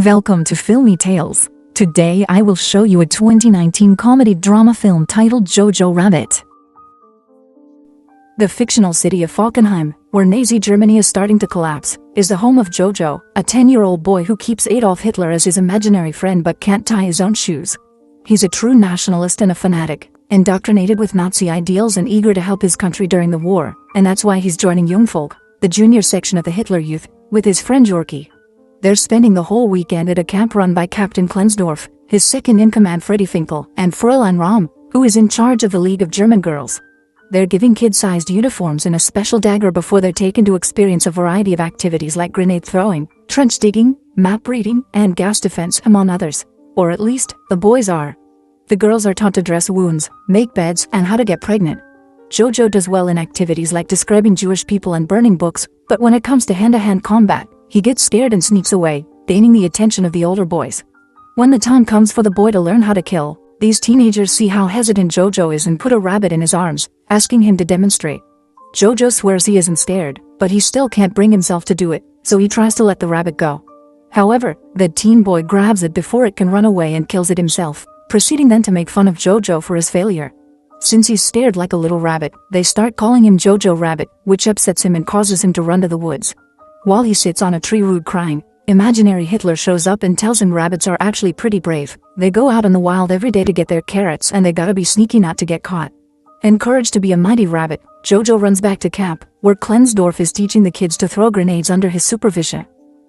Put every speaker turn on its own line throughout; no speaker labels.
Welcome to FilmyTales. Today I will show you a 2019 comedy drama film titled Jojo Rabbit. The fictional city of Falkenheim, where Nazi Germany is starting to collapse, is the home of Jojo, a 10-year-old boy who keeps Adolf Hitler as his imaginary friend but can't tie his own shoes. He's a true nationalist and a fanatic, indoctrinated with Nazi ideals and eager to help his country during the war, and that's why he's joining Jungvolk, the junior section of the Hitler Youth, with his friend Yorkie. They're spending the whole weekend at a camp run by Captain Klensdorf, his second-in-command Freddie Finkel, and Fräulein Rahm, who is in charge of the League of German Girls. They're giving kid-sized uniforms and a special dagger before they're taken to experience a variety of activities like grenade throwing, trench digging, map reading, and gas defense, among others. Or at least, the boys are. The girls are taught to dress wounds, make beds, and how to get pregnant. Jojo does well in activities like describing Jewish people and burning books, but when it comes to hand-to-hand combat, he gets scared and sneaks away, gaining the attention of the older boys. When the time comes for the boy to learn how to kill, these teenagers see how hesitant Jojo is and put a rabbit in his arms, asking him to demonstrate. Jojo swears he isn't scared, but he still can't bring himself to do it, so he tries to let the rabbit go. However, the teen boy grabs it before it can run away and kills it himself, proceeding then to make fun of Jojo for his failure. Since he's scared like a little rabbit, they start calling him Jojo Rabbit, which upsets him and causes him to run to the woods. While he sits on a tree root crying, imaginary Hitler shows up and tells him rabbits are actually pretty brave. They go out in the wild every day to get their carrots and they gotta be sneaky not to get caught. Encouraged to be a mighty rabbit, Jojo runs back to camp, where Klensdorf is teaching the kids to throw grenades under his supervision.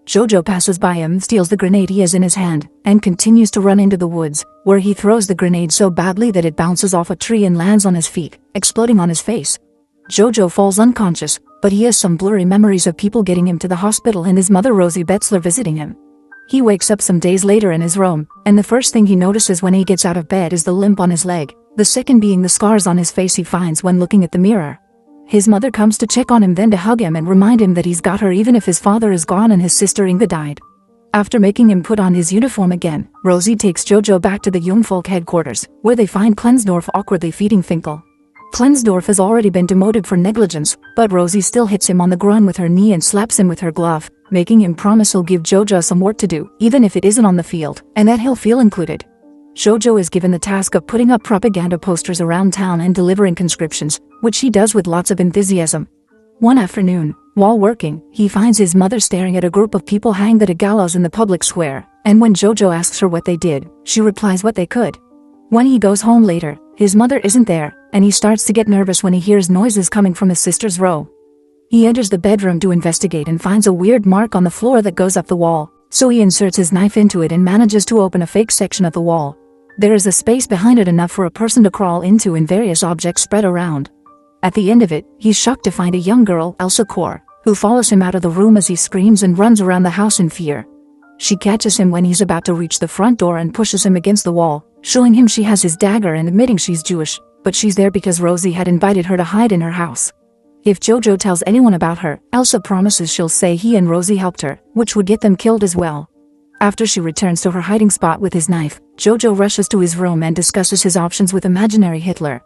Jojo passes by him, steals the grenade he has in his hand, and continues to run into the woods, where he throws the grenade so badly that it bounces off a tree and lands on his feet, exploding on his face. Jojo falls unconscious, but he has some blurry memories of people getting him to the hospital and his mother Rosie Betzler visiting him. He wakes up some days later in his room, and the first thing he notices when he gets out of bed is the limp on his leg, the second being the scars on his face he finds when looking at the mirror. His mother comes to check on him, then to hug him and remind him that he's got her even if his father is gone and his sister Inga died. After making him put on his uniform again, Rosie takes Jojo back to the Jungvolk headquarters, where they find Klensdorf awkwardly feeding Finkel. Klensdorf has already been demoted for negligence, but Rosie still hits him on the groin with her knee and slaps him with her glove, making him promise he'll give Jojo some work to do, even if it isn't on the field, and that he'll feel included. Jojo is given the task of putting up propaganda posters around town and delivering conscriptions, which he does with lots of enthusiasm. One afternoon, while working, he finds his mother staring at a group of people hanged at a gallows in the public square, and when Jojo asks her what they did, she replies what they could. When he goes home later, his mother isn't there, and he starts to get nervous when he hears noises coming from his sister's room. He enters the bedroom to investigate and finds a weird mark on the floor that goes up the wall, so he inserts his knife into it and manages to open a fake section of the wall. There is a space behind it enough for a person to crawl into and various objects spread around. At the end of it, he's shocked to find a young girl, Elsa Kor, who follows him out of the room as he screams and runs around the house in fear. She catches him when he's about to reach the front door and pushes him against the wall, showing him she has his dagger and admitting she's Jewish, but she's there because Rosie had invited her to hide in her house. If Jojo tells anyone about her, Elsa promises she'll say he and Rosie helped her, which would get them killed as well. After she returns to her hiding spot with his knife, Jojo rushes to his room and discusses his options with imaginary Hitler.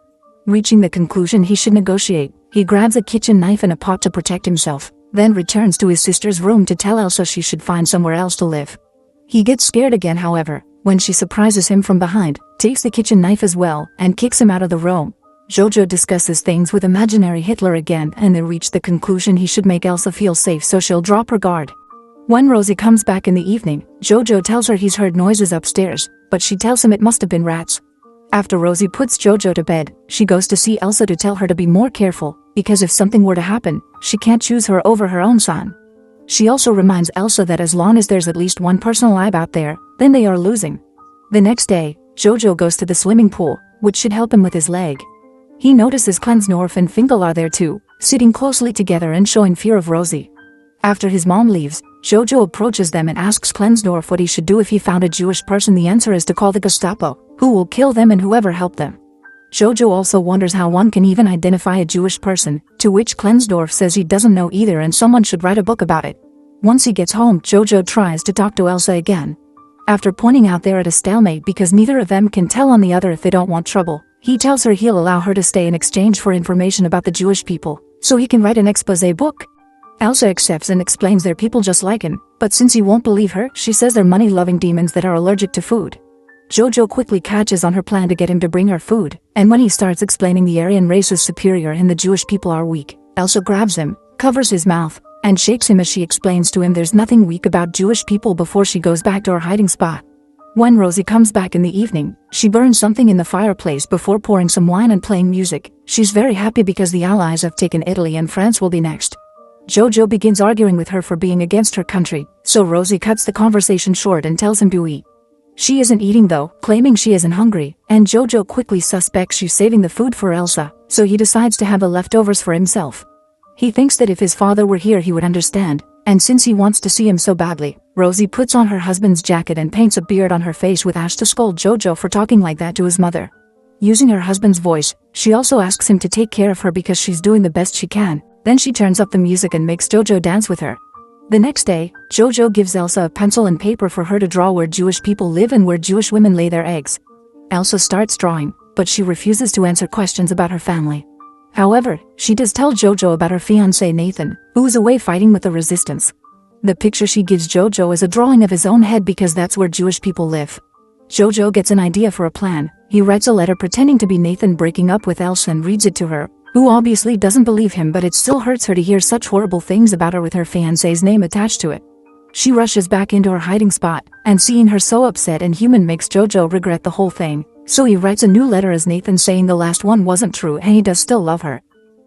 Reaching the conclusion he should negotiate, he grabs a kitchen knife and a pot to protect himself, then returns to his sister's room to tell Elsa she should find somewhere else to live. He gets scared again, however, when she surprises him from behind, takes the kitchen knife as well, and kicks him out of the room. Jojo discusses things with imaginary Hitler again, and they reach the conclusion he should make Elsa feel safe so she'll drop her guard. When Rosie comes back in the evening, Jojo tells her he's heard noises upstairs, but she tells him it must have been rats. After Rosie puts Jojo to bed, she goes to see Elsa to tell her to be more careful, because if something were to happen, she can't choose her over her own son. She also reminds Elsa that as long as there's at least one person alive out there, then they are losing. The next day, Jojo goes to the swimming pool, which should help him with his leg. He notices Klensdorf and Finkel are there too, sitting closely together and showing fear of Rosie. After his mom leaves, Jojo approaches them and asks Klensdorf what he should do if he found a Jewish person. The answer is to call the Gestapo, who will kill them and whoever helped them. Jojo also wonders how one can even identify a Jewish person, to which Klensdorf says he doesn't know either and someone should write a book about it. Once he gets home, Jojo tries to talk to Elsa again. After pointing out they're at a stalemate because neither of them can tell on the other if they don't want trouble, he tells her he'll allow her to stay in exchange for information about the Jewish people, so he can write an exposé book. Elsa accepts and explains they're people just like him, but since he won't believe her, she says they're money-loving demons that are allergic to food. Jojo quickly catches on her plan to get him to bring her food, and when he starts explaining the Aryan race is superior and the Jewish people are weak, Elsa grabs him, covers his mouth, and shakes him as she explains to him there's nothing weak about Jewish people before she goes back to her hiding spot. When Rosie comes back in the evening, she burns something in the fireplace before pouring some wine and playing music. She's very happy because the Allies have taken Italy and France will be next. Jojo begins arguing with her for being against her country, so Rosie cuts the conversation short and tells him to eat. She isn't eating though, claiming she isn't hungry, and Jojo quickly suspects she's saving the food for Elsa, so he decides to have the leftovers for himself. He thinks that if his father were here he would understand, and since he wants to see him so badly, Rosie puts on her husband's jacket and paints a beard on her face with ash to scold Jojo for talking like that to his mother. Using her husband's voice, she also asks him to take care of her because she's doing the best she can. Then she turns up the music and makes Jojo dance with her. The next day, Jojo gives Elsa a pencil and paper for her to draw where Jewish people live and where Jewish women lay their eggs. Elsa starts drawing, but she refuses to answer questions about her family. However, she does tell Jojo about her fiancé Nathan, who is away fighting with the resistance. The picture she gives Jojo is a drawing of his own head because that's where Jewish people live. Jojo gets an idea for a plan. He writes a letter pretending to be Nathan breaking up with Elsa and reads it to her, who obviously doesn't believe him, but it still hurts her to hear such horrible things about her with her fiancé's name attached to it. She rushes back into her hiding spot, and seeing her so upset and human makes Jojo regret the whole thing, so he writes a new letter as Nathan saying the last one wasn't true and he does still love her.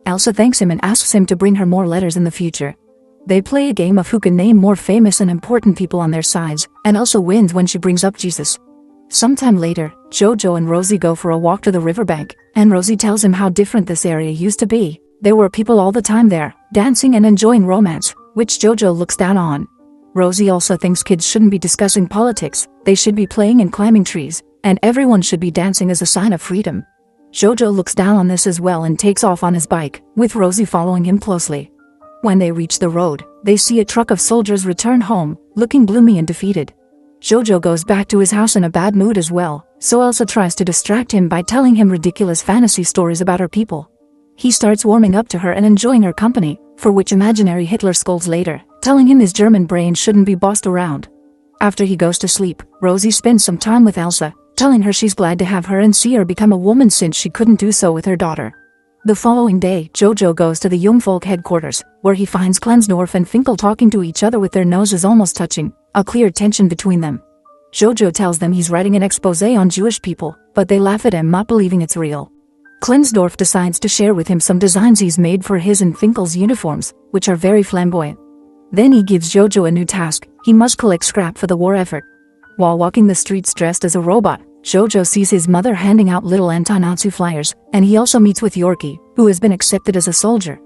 Elsa thanks him and asks him to bring her more letters in the future. They play a game of who can name more famous and important people on their sides, and Elsa wins when she brings up Jesus. Sometime later, Jojo and Rosie go for a walk to the riverbank, and Rosie tells him how different this area used to be. There were people all the time there, dancing and enjoying romance, which Jojo looks down on. Rosie also thinks kids shouldn't be discussing politics, they should be playing and climbing trees, and everyone should be dancing as a sign of freedom. Jojo looks down on this as well and takes off on his bike, with Rosie following him closely. When they reach the road, they see a truck of soldiers return home, looking gloomy and defeated. Jojo goes back to his house in a bad mood as well, so Elsa tries to distract him by telling him ridiculous fantasy stories about her people. He starts warming up to her and enjoying her company, for which imaginary Hitler scolds later, telling him his German brain shouldn't be bossed around. After he goes to sleep, Rosie spends some time with Elsa, telling her she's glad to have her and see her become a woman since she couldn't do so with her daughter. The following day, Jojo goes to the Jungvolk headquarters, where he finds Klensdorf and Finkel talking to each other with their noses almost touching, a clear tension between them. Jojo tells them he's writing an exposé on Jewish people, but they laugh at him not believing it's real. Klensdorf decides to share with him some designs he's made for his and Finkel's uniforms, which are very flamboyant. Then he gives Jojo a new task: he must collect scrap for the war effort. While walking the streets dressed as a robot, Jojo sees his mother handing out little anti-Nazi flyers, and he also meets with Yorkie, who has been accepted as a soldier.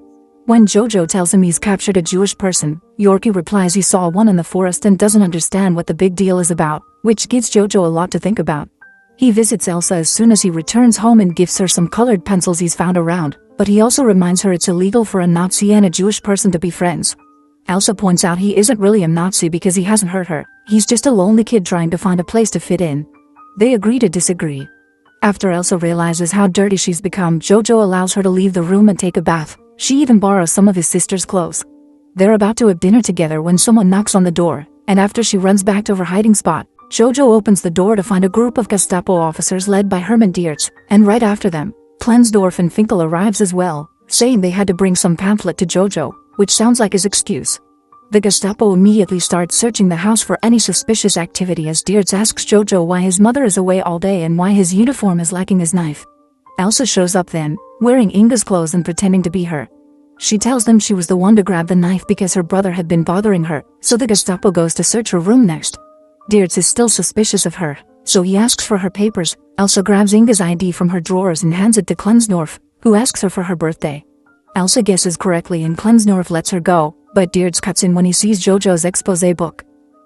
When Jojo tells him he's captured a Jewish person, Yorkie replies he saw one in the forest and doesn't understand what the big deal is about, which gives Jojo a lot to think about. He visits Elsa as soon as he returns home and gives her some colored pencils he's found around, but he also reminds her it's illegal for a Nazi and a Jewish person to be friends. Elsa points out he isn't really a Nazi because he hasn't hurt her, he's just a lonely kid trying to find a place to fit in. They agree to disagree. After Elsa realizes how dirty she's become, Jojo allows her to leave the room and take a bath. She even borrows some of his sister's clothes. They're about to have dinner together when someone knocks on the door, and after she runs back to her hiding spot, Jojo opens the door to find a group of Gestapo officers led by Hermann Diertz, and right after them, Klensdorf and Finkel arrives as well, saying they had to bring some pamphlet to Jojo, which sounds like his excuse. The Gestapo immediately starts searching the house for any suspicious activity as Diertz asks Jojo why his mother is away all day and why his uniform is lacking his knife. Elsa shows up then, wearing Inga's clothes and pretending to be her. She tells them she was the one to grab the knife because her brother had been bothering her, so the Gestapo goes to search her room next. Diertz is still suspicious of her, so he asks for her papers. Elsa grabs Inga's ID from her drawers and hands it to Klensdorf, who asks her for her birthday. Elsa guesses correctly and Klensdorf lets her go, but Diertz cuts in when he sees Jojo's exposé book.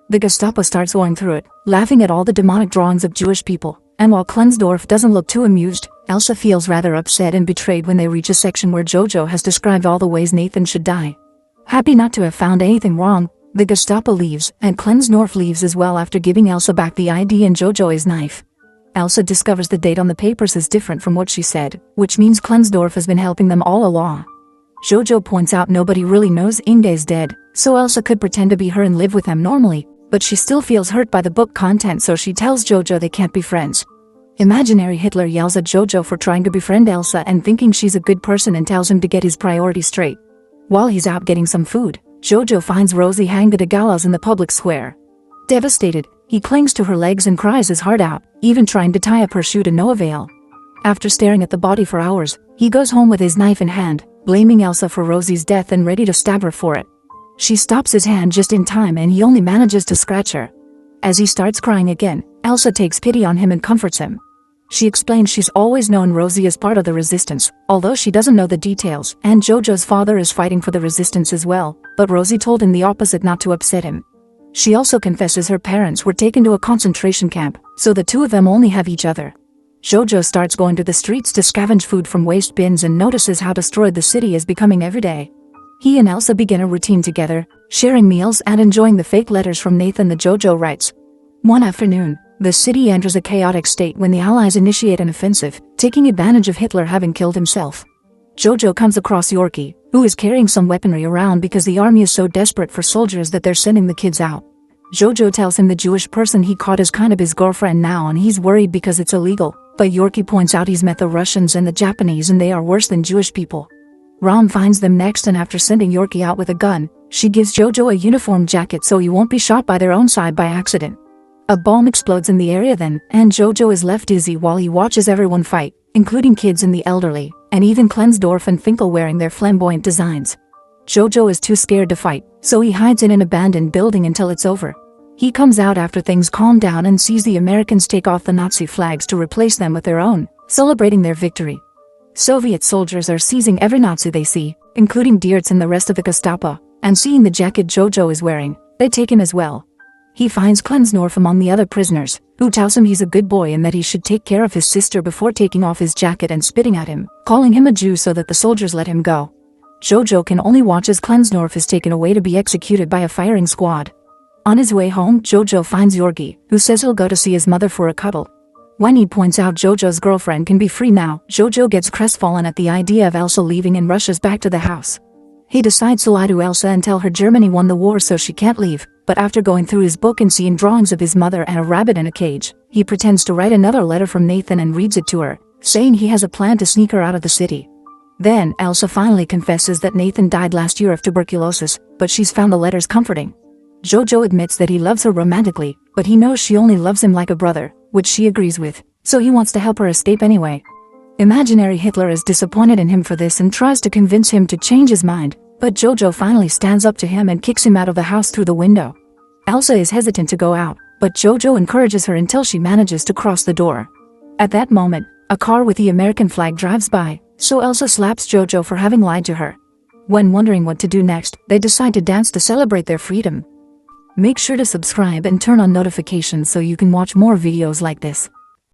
The Gestapo starts going through it, laughing at all the demonic drawings of Jewish people, and while Klensdorf doesn't look too amused, Elsa feels rather upset and betrayed when they reach a section where Jojo has described all the ways Nathan should die. Happy not to have found anything wrong, the Gestapo leaves, and Klensdorf leaves as well after giving Elsa back the ID and Jojo his knife. Elsa discovers the date on the papers is different from what she said, which means Klensdorf has been helping them all along. Jojo points out nobody really knows Inge is dead, so Elsa could pretend to be her and live with them normally, but she still feels hurt by the book content, so she tells Jojo they can't be friends. Imaginary Hitler yells at Jojo for trying to befriend Elsa and thinking she's a good person and tells him to get his priorities straight. While he's out getting some food, Jojo finds Rosie hanged at a gallows in the public square. Devastated, he clings to her legs and cries his heart out, even trying to tie up her shoe to no avail. After staring at the body for hours, he goes home with his knife in hand, blaming Elsa for Rosie's death and ready to stab her for it. She stops his hand just in time and he only manages to scratch her. As he starts crying again, Elsa takes pity on him and comforts him. She explains she's always known Rosie as part of the resistance, although she doesn't know the details, and Jojo's father is fighting for the resistance as well, but Rosie told him the opposite not to upset him. She also confesses her parents were taken to a concentration camp, so the two of them only have each other. Jojo starts going to the streets to scavenge food from waste bins and notices how destroyed the city is becoming every day. He and Elsa begin a routine together, sharing meals and enjoying the fake letters from Nathan the Jojo writes. One afternoon, the city enters a chaotic state when the Allies initiate an offensive, taking advantage of Hitler having killed himself. Jojo comes across Yorkie, who is carrying some weaponry around because the army is so desperate for soldiers that they're sending the kids out. Jojo tells him the Jewish person he caught is kind of his girlfriend now and he's worried because it's illegal, but Yorkie points out he's met the Russians and the Japanese and they are worse than Jewish people. Rom finds them next and after sending Yorkie out with a gun, she gives Jojo a uniform jacket so he won't be shot by their own side by accident. A bomb explodes in the area then, and Jojo is left dizzy while he watches everyone fight, including kids and the elderly, and even Klensdorf and Finkel wearing their flamboyant designs. Jojo is too scared to fight, so he hides in an abandoned building until it's over. He comes out after things calm down and sees the Americans take off the Nazi flags to replace them with their own, celebrating their victory. Soviet soldiers are seizing every Nazi they see, including Diertz and the rest of the Gestapo, and seeing the jacket Jojo is wearing, they take him as well. He finds Klensdorf among the other prisoners, who tells him he's a good boy and that he should take care of his sister before taking off his jacket and spitting at him, calling him a Jew so that the soldiers let him go. Jojo can only watch as Klensdorf is taken away to be executed by a firing squad. On his way home, Jojo finds Yorkie, who says he'll go to see his mother for a cuddle. When he points out Jojo's girlfriend can be free now, Jojo gets crestfallen at the idea of Elsa leaving and rushes back to the house. He decides to lie to Elsa and tell her Germany won the war so she can't leave, but after going through his book and seeing drawings of his mother and a rabbit in a cage, he pretends to write another letter from Nathan and reads it to her, saying he has a plan to sneak her out of the city. Then, Elsa finally confesses that Nathan died last year of tuberculosis, but she's found the letters comforting. Jojo admits that he loves her romantically, but he knows she only loves him like a brother, which she agrees with, so he wants to help her escape anyway. Imaginary Hitler is disappointed in him for this and tries to convince him to change his mind, but Jojo finally stands up to him and kicks him out of the house through the window. Elsa is hesitant to go out, but Jojo encourages her until she manages to cross the door. At that moment, a car with the American flag drives by, so Elsa slaps Jojo for having lied to her. When wondering what to do next, they decide to dance to celebrate their freedom. Make sure to subscribe and turn on notifications so you can watch more videos like this.